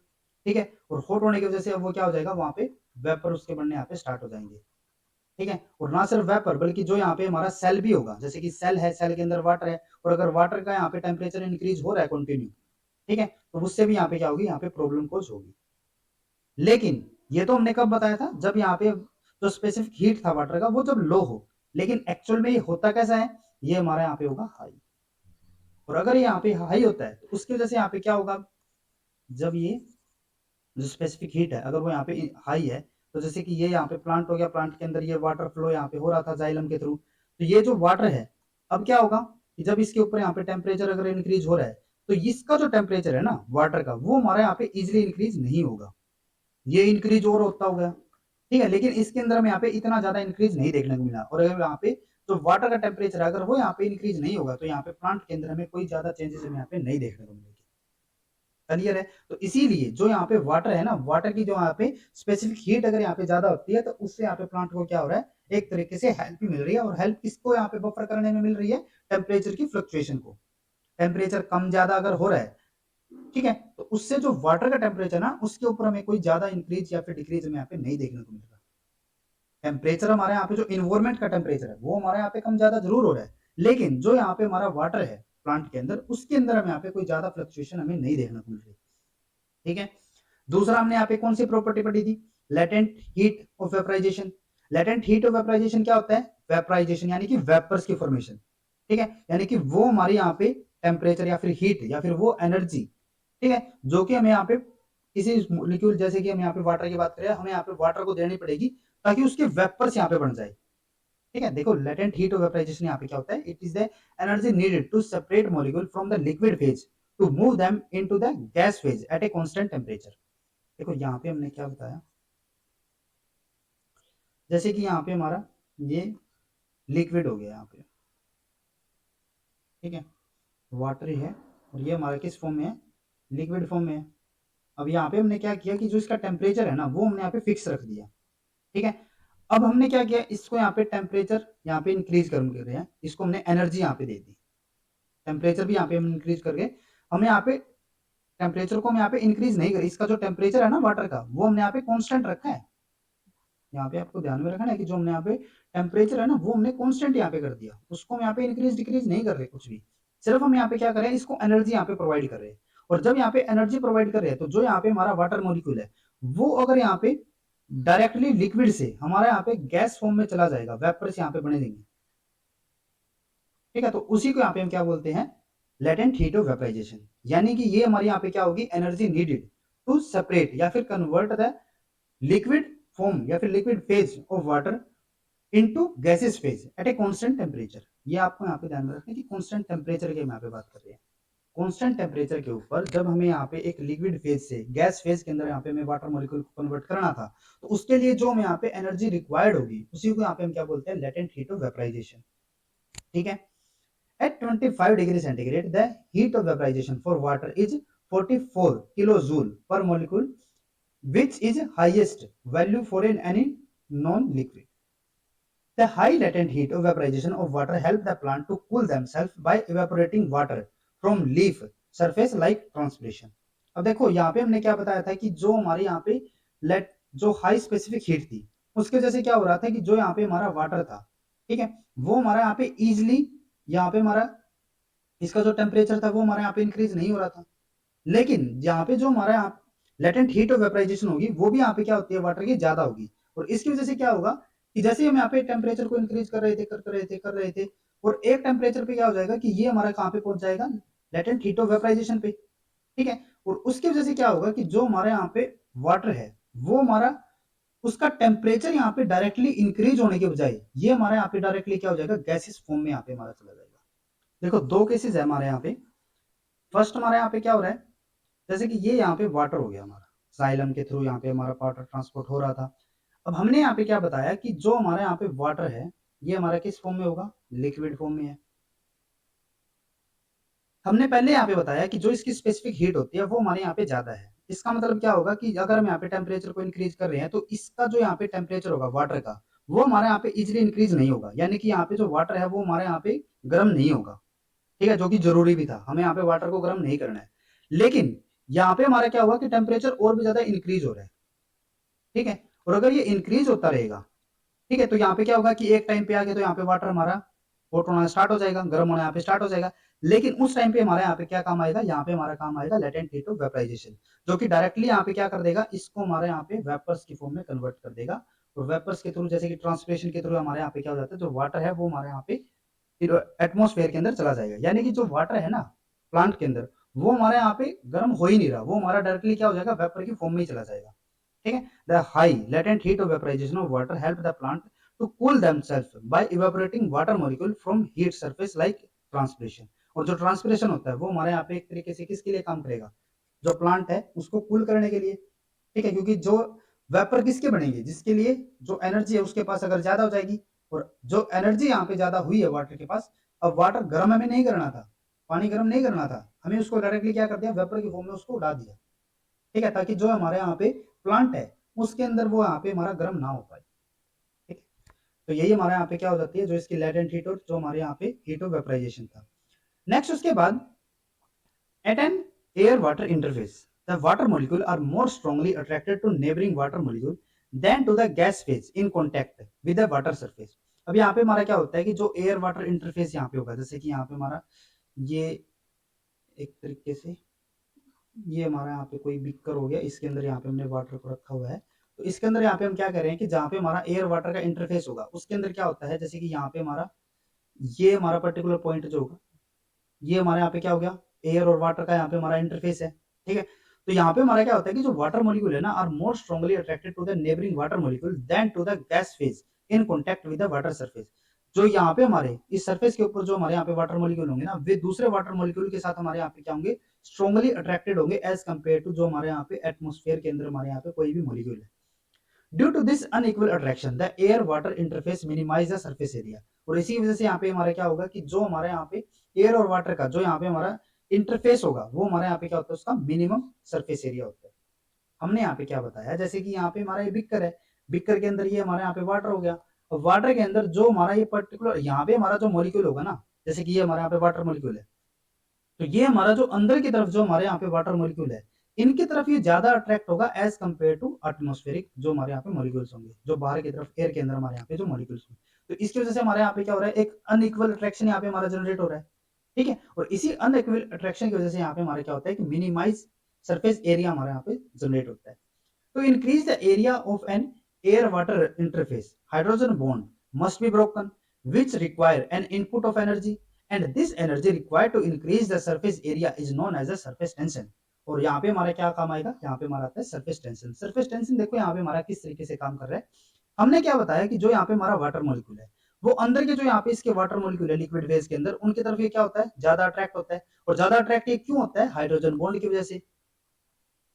ठीक है, और हॉट होने की वजह से अब वो क्या हो जाएगा, वहां पे वेपर उसके बनने यहाँ पे स्टार्ट हो जाएंगे, ठीक है। और ना सिर्फ वेपर बल्कि जो यहाँ पे हमारा सेल भी होगा, जैसे कि सेल है, सेल के अंदर वाटर है, और अगर वाटर का यहाँ पे टेम्परेचर इंक्रीज हो रहा है कंटिन्यू, ठीक है, तो उससे भी यहाँ पे क्या होगी, यहाँ पे प्रॉब्लम कोज होगी। लेकिन ये तो हमने कब बताया था, जब यहाँ पे जो स्पेसिफिक हीट था वाटर का वो जब लो हो, लेकिन एक्चुअल में ये होता कैसा है, ये हमारा यहाँ पे होगा हाई। और अगर ये यहाँ पे हाई होता है तो उसकी वजह से यहाँ पे क्या होगा, जब ये जो स्पेसिफिक हीट है अगर वो यहाँ पे हाई है, तो जैसे कि ये यहाँ पे प्लांट हो गया, प्लांट के अंदर ये वाटर फ्लो यहाँ पे हो रहा था जाइलम के थ्रू, तो ये जो वाटर है अब क्या होगा कि जब इसके ऊपर यहाँ पे टेम्परेचर अगर इंक्रीज हो रहा है तो इसका जो टेम्परेचर है ना वाटर का वो हमारे यहाँ पे इजिली इंक्रीज नहीं होगा, ये इंक्रीज और होता होगा, ठीक है, लेकिन इसके अंदर हमें यहाँ पे इतना ज्यादा इंक्रीज नहीं देखने को मिला। और अगर यहाँ पे जो वाटर का टेम्परेचर है अगर वो यहाँ पे इंक्रीज नहीं होगा तो यहाँ पे प्लांट के अंदर हमें कोई ज्यादा चेंजेस हमें यहाँ पे नहीं देखने को मिलेगी। क्लियर है? तो इसीलिए जो यहाँ पे वाटर है ना, वाटर की जो यहाँ पे स्पेसिफिक हीट अगर यहाँ पे ज्यादा होती है तो उससे यहाँ पे प्लांट को क्या हो रहा है, एक तरीके से हेल्प मिल रही है। और हेल्प किसको यहाँ पे बफर करने में मिल रही है, टेम्परेचर की फ्लक्चुएशन को। टेम्परेचर कम ज्यादा अगर हो रहा है, ठीक है, तो उससे जो वाटर का टेम्परेचर ना उसके ऊपर हमें कोई ज्यादा इंक्रीज या फिर डिक्रीज हमें यहाँ पे नहीं देखने को मिल रहा। टेम्परेचर हमारे यहाँ पे जो इन्वायरमेंट का टेम्परेचर है वो हमारे यहाँ पे कम ज्यादा जरूर हो रहा है, लेकिन जो यहाँ पे हमारा वाटर है प्लांट के अंदर उसके अंदर हमें यहाँ पे कोई ज्यादा फ्लक्चुएशन हमें नहीं देखने को मिल रही, ठीक है। दूसरा हमने यहाँ पे कौन सी प्रॉपर्टी पढ़ी थी, latent heat of vaporization. Latent heat of vaporization क्या होता है, वेपराइजेशन यानी कि वेपर्स की फॉर्मेशन, ठीक है, यानी कि वो हमारे यहाँ पे टेम्परेचर या फिर हीट या फिर वो एनर्जी, ठीक है, जो कि हमें यहाँ पे किसी मॉलिक्यूल, जैसे कि हम यहाँ पे वाटर की बात करें, हमें यहाँ पे वाटर को देनी पड़ेगी ताकि उसके वेपर्स यहाँ पे बन जाए, ठीक है। देखो लेटेंट हीट ऑफ वेपराइजेशन यहाँ पे क्या होता है, it is the energy needed to separate molecule from the liquid phase to move them into the gas phase at a constant temperature. देखो यहाँ पे हमने क्या बताया, जैसे कि यहाँ पे हमारा ये लिक्विड हो गया यहाँ पे, ठीक है, वाटर ही है, और ये हमारा किस फॉर्म में है, लिक्विड फॉर्म में है। अब यहाँ पे हमने क्या किया कि जो इसका टेम्परेचर है ना वो हमने यहाँ पे फिक्स रख दिया, ठीक है। अब हमने क्या किया, इसको यहाँ पे टेम्परेचर यहाँ पे इंक्रीज कर रहे हैं, इसको हमने एनर्जी यहाँ पे दे दी, टेम्परेचर भी यहाँ पे हम इंक्रीज करके हमने यहाँ पे टेम्परेचर को हम यहाँ पे इंक्रीज नहीं करें, इसका जो टेम्परेचर है ना वाटर का वो हमने यहाँ पे कांस्टेंट रखा है। यहाँ पे आपको ध्यान में रखना है कि जो हमने यहाँ पे टेम्परेचर है ना वो हमने कांस्टेंट यहाँ पे कर दिया, उसको हम यहाँ पे इंक्रीज डिक्रीज नहीं कर रहे कुछ भी, सिर्फ हम यहाँ पे क्या कर रहे हैं, इसको एनर्जी यहाँ पे प्रोवाइड कर रहे हैं। और जब यहाँ पे एनर्जी प्रोवाइड कर रहे हैं तो जो यहाँ पे हमारा वाटर मॉलिक्यूल है वो अगर यहाँ पे डायरेक्टली लिक्विड से हमारा यहाँ पे गैस फॉर्म में चला जाएगा, वेपर्स यहाँ पे बने देंगे, ठीक है, तो उसी को यहाँ पे हम क्या बोलते हैं, लेटेंट हीट ऑफ वेपराइजेशन। यानी कि ये हमारे यहाँ पे क्या होगी, एनर्जी नीडेड टू सेपरेट या फिर कन्वर्ट द लिक्विड फॉर्म या फिर liquid phase of water into gases phase at a constant temperature. ये आपको यहाँ पे ध्यान में रखना कि कांस्टेंट टेम्परेचर के हम यहाँ पे बात कर रहे हैं। कांस्टेंट टेम्परेचर के ऊपर जब हमें यहाँ पे एक लिक्विड फेज से गैस फेज के अंदर यहाँ पे हमें वाटर मॉलिक्यूल को कन्वर्ट करना था, तो उसके लिए जो हमें यहाँ पे एनर्जी रिक्वायर्ड होगी उसी को यहाँ पे हम क्या बोलते हैं, लेटेंट हीट ऑफ वेपराइजेशन, ठीक है। At 25 degrees centigrade, the heat of vaporization for water is 44 kilojoule per molecule, which is highest value for any non-liquid. The high latent heat of vaporization of water help the plant to cool themselves by evaporating water from leaf surface like transpiration. अब देखो यहाँ पे हमने क्या बताया था कि जो हमारे यहाँ पे लेट जो हाई स्पेसिफिक हीट थी उसके वजह से क्या हो रहा था कि जो यहाँ पे हमारा वाटर था, ठीक है, वो हमारा यहाँ पे इजिली यहाँ पे हमारा इसका जो टेम्परेचर था वो हमारे यहाँ पे इंक्रीज नहीं हो रहा था। लेकिन यहाँ पे जो हमारे यहाँ लेटेंट हीट ऑफ वेपराइजेशन होगी वो भी यहाँ पे क्या होती है, वाटर की ज्यादा होगी। और इसकी वजह से क्या होगा कि जैसे हम यहाँ पे टेम्परेचर को इंक्रीज कर रहे थे और एक टेम्परेचर पे क्या हो जाएगा कि ये हमारा कहाँ पे पहुंच जाएगा, लेटेंट हीट ऑफ वेपराइजेशन पे, ठीक है। और उसकी वजह से क्या होगा कि जो हमारे यहाँ पे वाटर है वो हमारा उसका टेम्परेचर यहाँ पे डायरेक्टली इंक्रीज होने के बजाय ये हमारे यहाँ पे डायरेक्टली क्या हो जाएगा, गैसियस फॉर्म में यहाँ पे हमारा चला जाएगा। देखो दो केसेस है हमारे यहाँ पे। फर्स्ट हमारे यहाँ पे क्या हो रहा है, जैसे कि ये यहाँ पे वाटर हो गया हमारा, जाइलम के थ्रू यहाँ पे हमारा वाटर ट्रांसपोर्ट हो रहा था। अब हमने यहाँ पे क्या बताया कि जो हमारे यहाँ पे वाटर है ये हमारा किस फॉर्म में होगा, लिक्विड फॉर्म में है। हमने पहले यहाँ पे बताया कि जो इसकी स्पेसिफिक हीट होती है वो हमारे यहाँ पे ज्यादा है। इसका मतलब क्या होगा कि अगर हम यहाँ पे टेम्परेचर को इंक्रीज कर रहे हैं तो इसका जो यहाँ पे टेम्परेचर होगा वाटर का, वो हमारे यहाँ पे इजिली इंक्रीज नहीं होगा, यानी कि यहाँ पे जो वाटर है वो हमारे यहाँ पे गर्म नहीं होगा। ठीक है, जो कि जरूरी भी था, हमें यहाँ पे वाटर को गर्म नहीं करना है। लेकिन यहाँ पे हमारा क्या हुआ कि टेम्परेचर और भी ज्यादा इंक्रीज हो रहा है। ठीक है, और अगर ये इंक्रीज होता रहेगा, ठीक है, तो यहाँ पे क्या होगा कि एक टाइम पे आगे तो यहाँ पे वाटर हमारा हॉट होना स्टार्ट हो जाएगा, गर्म होना यहाँ पे स्टार्ट हो जाएगा। लेकिन उस टाइम पे हमारे यहाँ पे क्या काम आएगा, यहाँ पे हमारा काम आएगा लेटेंट हीट ऑफ वेपराइजेशन, जो कि डायरेक्टली यहाँ पे क्या कर देगा, इसको हमारे यहाँ पे वेपर्स की फॉर्म में कन्वर्ट कर देगा। और वेपर्स के थ्रू जैसे कि ट्रांसपिरेशन के थ्रू हमारे यहाँ पे क्या हो जाता है, जो वाटर है वो हमारे यहाँ पे एटमोस्फेयर के अंदर चला जाएगा। यानी कि जो वाटर है ना प्लांट के अंदर, वो हमारे यहाँ पे गर्म हो ही नहीं रहा, वो हमारा डायरेक्टली क्या हो जाएगा, वेपर की फॉर्म में ही चला जाएगा। ठीक है, the high latent heat of vaporization of water help the plant to cool themselves by evaporating water molecule from heat surface like transpiration। और जो ट्रांसपिरेशन होता है वो हमारे यहाँ पे एक तरीके से किसके लिए काम करेगा, जो प्लांट है उसको कूल करने के लिए। ठीक है, क्योंकि जो वेपर किसके बनेंगे, जिसके लिए जो एनर्जी है उसके पास अगर ज्यादा हो जाएगी, और जो एनर्जी यहाँ पे ज्यादा हुई है वाटर के पास, अब वाटर गर्म हमें नहीं करना था, पानी गर्म नहीं करना था, हमें उसको डायरेक्टली क्या कर दिया, वेपर की फॉर्म में उसको उड़ा दिया। ठीक है, ताकि जो हमारे यहाँ पे प्लांट है उसके अंदर वो यहाँ पे हमारा गर्म ना हो पाए। ठीक है, तो यही हमारे यहाँ पे क्या हो जाती है, जो इसकी लेटेंट हीट और जो हमारे यहाँ पे हीट ऑफ वेपराइजेशन था। नेक्स्ट उसके बाद at an air water interface the water molecule are more strongly attracted to neighboring water molecule than to the gas phase in contact with the water surface। अब यहाँ पे हमारा क्या होता है कि जो एयर वाटर इंटरफेस यहाँ पे होगा, जैसे कि यहाँ पे हमारा ये एक तरीके से ये हमारा यहाँ पे कोई बिकर हो गया, इसके अंदर यहाँ पे हमने वाटर को रखा हुआ है। तो इसके अंदर यहाँ पे हम क्या कर रहे हैं कि जहाँ पे हमारा एयर वाटर का इंटरफेस होगा उसके अंदर क्या होता है, जैसे कि यहाँ पे हमारा ये हमारा पर्टिकुलर पॉइंट जो होगा, ये हमारे यहाँ पे क्या हो गया, एयर और वाटर का यहाँ पे हमारा इंटरफेस है। ठीक है, तो यहाँ पे हमारा क्या होता है कि जो वाटर मॉलिक्यूल है ना are more strongly attracted to the neighbouring water molecule than to the gas phase in contact with the water surface. जो यहाँ पे हमारे इस सरफेस के ऊपर जो हमारे यहाँ पे वाटर मॉलिक्यूल होंगे ना, वे दूसरे वाटर मॉलिक्यूल के साथ हमारे यहाँ पे क्या होंगे, स्ट्रांगली अट्रैक्टेड होंगे एज कम्पेयर टू जो हमारे यहाँ पे एटमोस्फेयर के अंदर हमारे यहाँ पे कोई भी मॉलिक्यूल है। Due to this unequal attraction the air water interface minimize the surface area. और इसी वजह से यहाँ पे हमारे क्या होगा कि जो हमारे यहाँ पे एयर और वाटर का जो यहाँ पे हमारा इंटरफेस होगा वो हमारे यहाँ पे क्या होता है, उसका मिनिमम सरफेस एरिया होता है। हमने यहाँ पे क्या बताया, जैसे कि यहाँ पे हमारा ये बिक्कर है, बिक्कर के अंदर ये हमारे यहाँ पे वाटर हो गया, और वाटर के अंदर जो हमारा ये पर्टिकुलर यहाँ पे हमारा जो मॉलिक्यूल होगा ना, जैसे कि ये हमारे यहाँ पे वाटर मॉलिक्यूल है, तो ये हमारा जो अंदर की तरफ जो हमारे यहाँ पे वाटर मॉलिक्यूल है, इनकी तरफ ये ज्यादा अट्रैक्ट होगा एज कम्पेयर टू एटमोस्फेरिक जो हमारे यहाँ पे मॉलिक्यूल्स होंगे, जो बाहर की तरफ एयर के अंदर हमारे यहाँ पे जो मॉलिक्यूल्स होंगे। तो इसकी वजह से हमारे यहाँ पे क्या हो रहा है, एक अनइक्वल अट्रैक्शन यहाँ पे हमारा जनरेट हो रहा है। ठीक है, और इसी अनइक्वल अट्रैक्शन की वजह से यहाँ पे हमारा क्या होता है कि मिनिमाइज सरफेस एरिया हमारे यहाँ पे जनरेट होता है। To increase the area of an air-water interface, hydrogen bond must be broken, which require an input of energy, and this energy required to increase the surface area is known as a surface tension। और यहाँ पे हमारा क्या काम आएगा, यहाँ पे हमारा आता है सरफेस टेंशन। सरफेस टेंशन देखो यहाँ पे हमारा किस तरीके से काम कर रहा है। हमने क्या बताया कि जो यहाँ पे हमारा वाटर मॉलिक्यूल है, वो अंदर के जो यहाँ पे इसके वाटर मॉलिक्यूल है लिक्विड फेज के अंदर, उनकी तरफ ये क्या होता है, ज्यादा अट्रैक्ट होता है। और ज्यादा अट्रैक्ट ये क्यों होता है, हाइड्रोजन बॉन्ड की वजह से।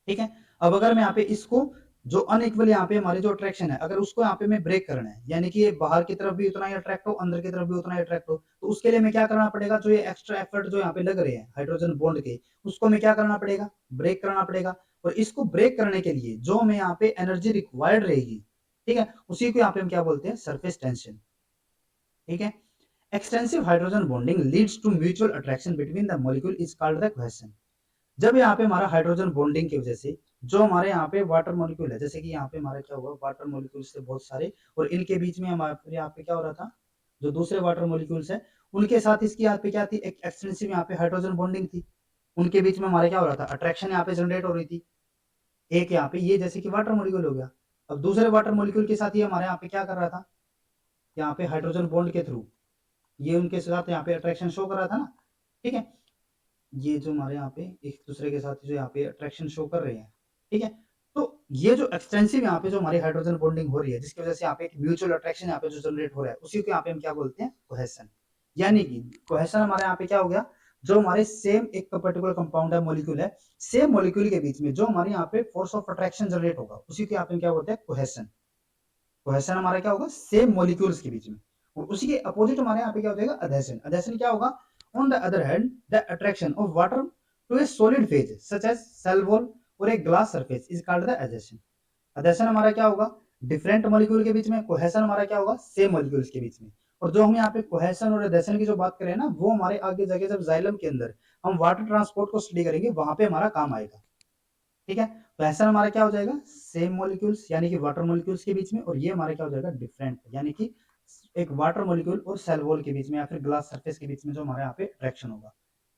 ठीक है, अब अगर मैं यहाँ पे इसको जो अनइक्वल यहाँ पे हमारे जो अट्रैक्शन है, अगर उसको यहाँ पे मैं ब्रेक करना है, यानी कि ये बाहर की तरफ भी उतना ही अट्रैक्ट हो, अंदर की तरफ भी उतना ही अट्रैक्ट हो, तो उसके लिए मैं क्या करना पड़ेगा, जो ये एक्स्ट्रा एफर्ट जो यहाँ पे लग रहे हैं हाइड्रोजन बॉन्ड के, उसको मैं क्या करना पड़ेगा, ब्रेक करना पड़ेगा। और इसको ब्रेक करने के लिए जो हमें यहाँ पे एनर्जी रिक्वायर्ड रहेगी, ठीक है, उसी को यहाँ पे हम क्या बोलते हैं, सरफेस टेंशन। ठीक है, extensive hydrogen bonding leads to mutual attraction between the molecule is called the question. जब यहाँ पे हमारा हाइड्रोजन बॉन्डिंग की वजह से जो हमारे यहाँ पे वाटर मॉलिक्यूल है, जैसे कि यहाँ पे हमारा क्या हुआ, वाटर मॉलिक्यूल्स थे बहुत सारे, और इनके बीच में हमारे यहाँ पे क्या हो रहा था, जो दूसरे वाटर मॉलिक्यूल्स है उनके साथ इसकी यहाँ पे क्या थी, एक एक्सटेंसिव यहाँ पे हाइड्रोजन बॉन्डिंग थी। उनके बीच में हमारे क्या हो रहा था, अट्रैक्शन यहाँ पे जनरेट हो रही थी। एक यहाँ पे ये जैसे कि वाटर मॉलिक्यूल हो गया, अब दूसरे वाटर मॉलिक्यूल के साथ ये हमारे यहाँ पे क्या कर रहा था, यहाँ पे हाइड्रोजन बॉन्ड के थ्रू ये उनके साथ यहाँ पे अट्रैक्शन शो कर रहा था ना। ठीक है, ये जो हमारे यहाँ पे एक दूसरे के साथ जो यहाँ पे अट्रैक्शन शो कर रहे हैं, ठीक है, तो ये जो एक्सटेंसिव यहाँ पे जो हमारी हाइड्रोजन बॉन्डिंग हो रही है, जिसकी वजह से यहाँ पे एक म्यूचुअल अट्रैक्शन यहाँ पे जो जनरेट हो रहा है, उसी को यहाँ पे हम क्या बोलते हैं, कोहेशन। यानी कि कोहेशन हमारे यहाँ पे क्या हो गया, जो हमारे सेम एक पर्टिकुलर कंपाउंड है, मॉलिक्यूल है, सेम मॉलिक्यूल के बीच में जो हमारे यहाँ पे फोर्स ऑफ अट्रैक्शन जनरेट होगा, उसी को यहाँ पे क्या बोलते हैं, कोहेशन। कोहेशन हमारा क्या होगा, सेम मॉलिक्यूल्स के बीच में। और उसी के अपोजिट हमारे यहाँ पे क्या हो जाएगा, अधेशन। अधेशन क्या होगा, on the other hand the attraction of water to a solid phase such as cell wall और a glass surface is called the adhesion. Adhesion हमारा क्या होगा, डिफरेंट मॉलिक्यूल के बीच में। कोहेशन हमारा क्या होगा, सेम मॉलिक्यूल्स के बीच में। और जो हम यहाँ पे कोहेशन और अधेशन की जो बात करें ना, वो हमारे आगे जाके जब जाइलम के अंदर हम वाटर ट्रांसपोर्ट को स्टडी करेंगे, वहां पे हमारा काम आएगा। ठीक है, तो ऐसा हमारा क्या हो जाएगा, सेम मॉलिक्यूल्स यानी कि वाटर मॉलिक्यूल्स के बीच में, और ये हमारा क्या हो जाएगा, डिफरेंट यानी कि एक वाटर मॉलिक्यूल और सेल वॉल के बीच में या फिर ग्लास सरफेस के बीच में जो हमारे यहाँ पे अट्रैक्शन होगा।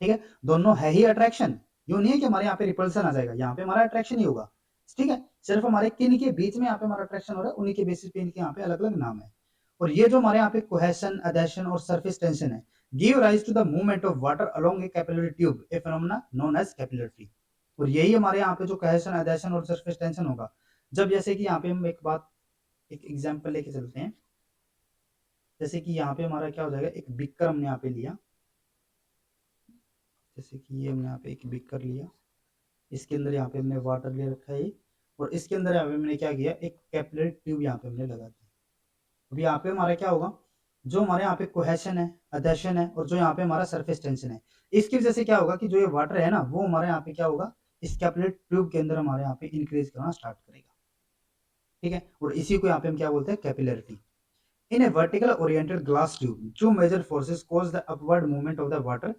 ठीक है, दोनों है ही अट्रैक्शन, यूं नहीं है कि हमारे यहाँ पे रिपल्सन आ जाएगा, यहाँ पे हमारा अट्रैक्शन ही होगा। ठीक है, सिर्फ हमारे किन के बीच में यहाँ पे हमारा अट्रैक्शन हो रहा है, उन्हीं के बेसिस पे इनके यहाँ पे अलग अलग नाम है। और ये जो हमारे यहाँ पे कोहेशन, अधेशन और सरफेस टेंशन है, give rise to the movement of water along a capillary tube, a phenomena known as capillary. और यही हमारे यहाँ पे जो कोहेशन, अधेशन और सरफेस टेंशन होगा, जब जैसे कि यहाँ पे हम एक बात, एक एग्जांपल लेके चलते हैं। जैसे कि यहाँ पे हमारा क्या हो जाएगा, एक बीकर हमने यहाँ पे लिया, जैसे कि ये हमने यहाँ पे एक बीकर लिया, इसके अंदर यहाँ पे हमने वाटर ले रखा है, और इसके अंदर यहाँ पे हमने क्या किया, एक कैपिलरी ट्यूब यहाँ पे हमने लगा दी। अभी यहाँ पे हमारा क्या होगा, जो हमारे यहाँ पे कोहेशन है, अधेशन है, और जो यहाँ पे हमारा सरफेस टेंशन है, इसकी वजह से क्या होगा कि जो ये वाटर है ना, वो हमारे यहाँ पे क्या होगा, इस कैपिलरी ट्यूब के अंदर हमारे यहाँ पे इंक्रीज करना स्टार्ट करेगा। ठीक है, और इसी को यहाँ पे हम क्या बोलते हैं, capillarity. In a vertical oriented glass tube, two major forces cause the upward movement of the water.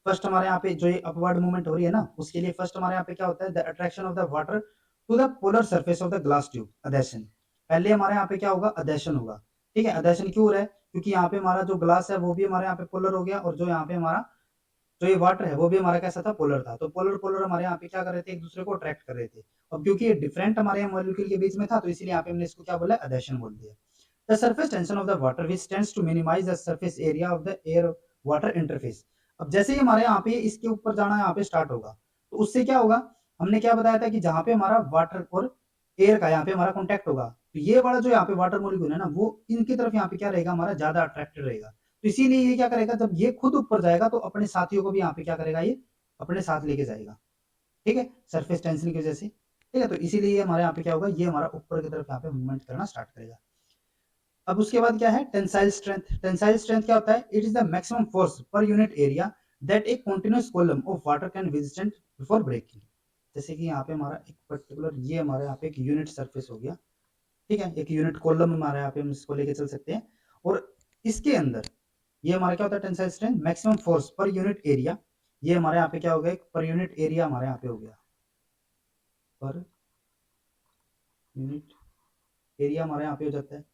First हमारे यहाँ पे जो ये अपवर्ड मूवमेंट हो रही है ना, उसके लिए फर्स्ट हमारे यहाँ पे क्या होता है, the attraction of the water to the polar surface of the glass tube, adhesion. पहले हमारे यहाँ पे क्या होगा, अधेशन होगा। ठीक है, अधेशन क्यों हो रहा है, क्योंकि यहाँ पे हमारा जो ग्लास है वो भी हमारे यहाँ पे पोलर हो गया, और जो यहाँ पे हमारा जो ये वाटर है वो भी हमारा कैसा था, पोलर था। तो पोलर पोलर हमारे यहाँ पे क्या कर रहे थे, एक दूसरे को अट्रैक्ट कर रहे थे। और क्योंकि ये डिफरेंट हमारे यहाँ मॉलिक्यूल के बीच में था, तो इसीलिए यहाँ पे हमने इसको क्या बोला, अधेशन बोल दिया। The surface tension of the water which tends to minimize the surface area of the air water interface. अब जैसे ही हमारे यहाँ पे इसके ऊपर जाना यहाँ पे स्टार्ट होगा, तो उससे क्या होगा, हमने क्या बताया था कि जहाँ पे हमारा वाटर और एयर का यहाँ पे हमारा कॉन्टैक्ट होगा, तो ये वाला जो यहाँ पे वाटर मॉलिक्यूल है ना, वो इनकी तरफ यहाँ पे क्या रहेगा, हमारा ज्यादा अट्रैक्टेड रहेगा। तो इसीलिए ये क्या करेगा, जब ये खुद ऊपर जाएगा तो अपने साथियों को भी यहाँ पे क्या करेगा, ये अपने साथ लेके जाएगा। ठीक है, सरफेस टेंशन की वजह से। ठीक है, तो इसीलिए हमारे यहाँ पे क्या होगा, ये हमारा ऊपर की तरफ यहाँ पे मूवमेंट करना स्टार्ट करेगा। अब उसके बाद क्या है, टेंसाइल स्ट्रेंथ। टेंसाइल स्ट्रेंथ क्या होता है, it is the maximum force per unit area that a continuous column of water can withstand before breaking. जैसे कि यहाँ पे हमारा एक पर्टिकुलर, ये हमारे यहाँ पे एक यूनिट सरफेस हो गया। ठीक है, एक यूनिट कॉलम हमारे यहाँ पे हम इसको लेके चल सकते हैं, और इसके अंदर ये हमारा क्या होता है, tensile strength, maximum force per unit area. ये हमारे यहाँ पे क्या हो गया, एक पर यूनिट एरिया हमारे यहाँ पे हो गया, पर यूनिट एरिया हमारे यहाँ पे हो जाता है।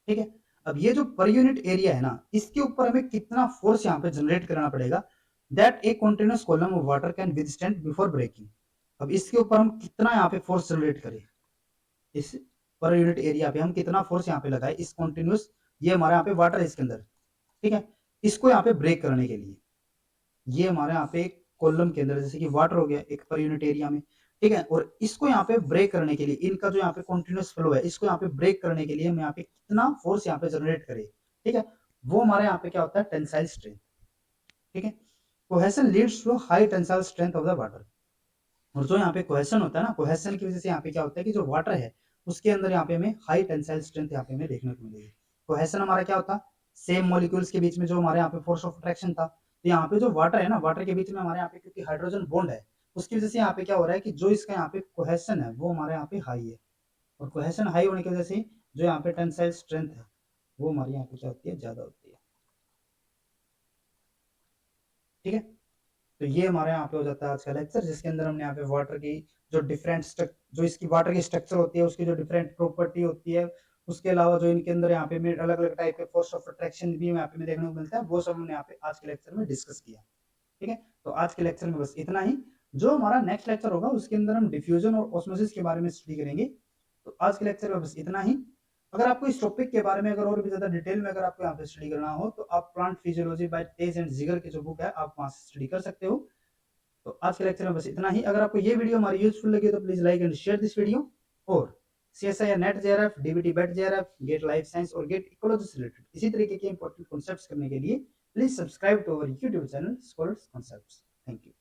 ठीक है, अब ये जो पर यूनिट एरिया है ना, इसके ऊपर हमें कितना फोर्स यहाँ पे जनरेट करना पड़ेगा, that a continuous column of water can withstand before breaking. अब इसके ऊपर हम कितना यहाँ पे फोर्स जनरेट करें, इस पर यूनिट एरिया पे हम कितना फोर्स यहाँ पे लगाए, इस कंटीन्यूअस, ये हमारे यहाँ पे वाटर है इसके अंदर। ठीक है, इसको यहाँ पे ब्रेक करने के लिए, ये हमारे यहाँ पे एक कॉलम के अंदर जैसे कि वाटर हो गया एक पर यूनिट एरिया में। ठीक है, और इसको यहाँ पे ब्रेक करने के लिए, इनका जो यहाँ पे कंटिन्यूअस फ्लो है, इसको यहाँ पे ब्रेक करने के लिए हम यहाँ पे कितना फोर्स यहाँ पे जनरेट करें। ठीक है, वो हमारे यहाँ पे क्या होता है, टेंसाइल स्ट्रेंथ। ठीक है, cohesion leads to high tensile strength of the water. और जो यहाँ पे कोहेशन होता है ना, कोहेशन की वजह से यहाँ पे क्या होता है कि जो वाटर है उसके अंदर यहाँ पे हमें हाई टेंसाइल स्ट्रेंथ यहाँ पे हमें देखने को मिलेगी। कोहेशन हमारा क्या होता है, सेम मॉलिक्यूल्स के बीच में जो हमारे यहाँ पे फोर्स ऑफ अट्रैक्शन था, तो यहाँ पे जो वाटर है ना, वाटर के बीच में हमारे यहाँ पे क्योंकि हाइड्रोजन बॉन्ड है, उसकी वजह से यहाँ पे क्या हो रहा है कि जो इसका यहाँ पे कोहेशन है वो हमारे यहाँ पे हाई है, और कोहेशन हाई होने की वजह से जो यहाँ पे टेंसाइल स्ट्रेंथ है वो हमारे यहाँ पे क्या होती है, ज्यादा होती है। ठीक है, तो ये हमारे यहाँ पे हो जाता है आज का लेक्चर, जिसके अंदर हमने यहाँ पे वाटर की जो डिफरेंट जो इसकी वाटर की स्ट्रक्चर होती है, उसकी जो डिफरेंट प्रॉपर्टी होती है, उसके अलावा जो इनके अंदर यहाँ पे अलग अलग टाइप के फोर्स ऑफ अट्रैक्शन भी यहाँ पे देखने को मिलता है, वो सब हमने यहाँ पे आज के लेक्चर में डिस्कस किया। ठीक है, तो आज के लेक्चर में बस इतना ही। जो हमारा नेक्स्ट लेक्चर होगा उसके अंदर हम डिफ्यूजन और ऑस्मोसिस के बारे में स्टडी करेंगे। तो आज के लेक्चर में बस इतना ही। अगर आपको इस टॉपिक के बारे में अगर और भी ज्यादा डिटेल में अगर आपको यहाँ पे स्टडी करना हो, तो आप plant physiology by Taiz and Zeiger की जो बुक है आप वहां से स्टडी कर सकते हो। तो आज के लेक्चर में बस इतना ही। अगर आपको ये वीडियो हमारी यूजफुल लगी तो please like and share this video, और CSIR NET JRF, DBT BET JRF, GATE life science और गेट इकोलॉजी से रिलेटेड इसी तरीके के इंपॉर्टेंट कॉन्सेप्ट्स करने के लिए please subscribe to our YouTube channel Scholars Concepts. Thank you.